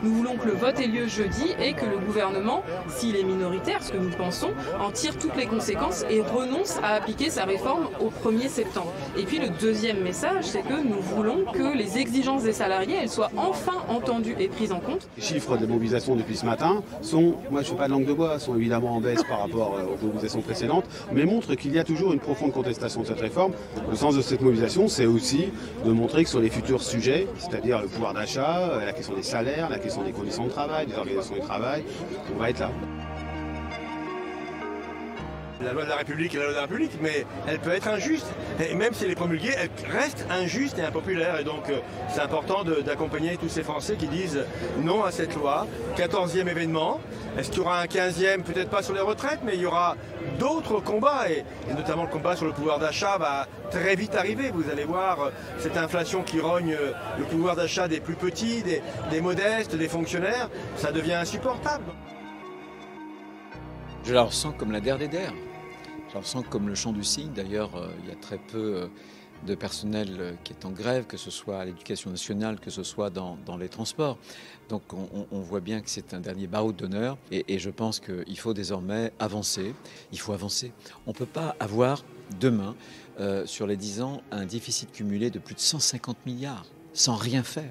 Nous voulons que le vote ait lieu jeudi et que le gouvernement, s'il est minoritaire, ce que nous pensons, en tire toutes les conséquences et renonce à appliquer sa réforme au 1er septembre. Et puis le deuxième message, c'est que nous voulons que les exigences des salariés, elles soient enfin entendues et prises en compte. Les chiffres de mobilisation depuis ce matin sont, moi je ne suis pas de langue de bois, sont évidemment en baisse par rapport aux mobilisations précédentes, mais montrent qu'il y a toujours une profonde contestation de cette réforme. Le sens de cette mobilisation, c'est aussi de montrer que sur les futurs sujets, c'est-à-dire le pouvoir d'achat, la question des salaires, la question des conditions de travail, des organisations du travail, on va être là. La loi de la République est la loi de la République, mais elle peut être injuste. Et même si elle est promulguée, elle reste injuste et impopulaire. Et donc, c'est important d'accompagner tous ces Français qui disent non à cette loi. 14e événement. Est-ce qu'il y aura un 15e? Peut-être pas sur les retraites, mais il y aura d'autres combats. Et notamment le combat sur le pouvoir d'achat va très vite arriver. Vous allez voir cette inflation qui rogne le pouvoir d'achat des plus petits, des modestes, des fonctionnaires. Ça devient insupportable. Je la ressens comme la der des der. Je la ressens comme le chant du cygne. D'ailleurs, il y a très peu de personnel qui est en grève, que ce soit à l'éducation nationale, que ce soit dans les transports. Donc on voit bien que c'est un dernier baroud d'honneur et je pense qu'il faut désormais avancer. Il faut avancer. On ne peut pas avoir demain, sur les 10 ans, un déficit cumulé de plus de 150 milliards sans rien faire.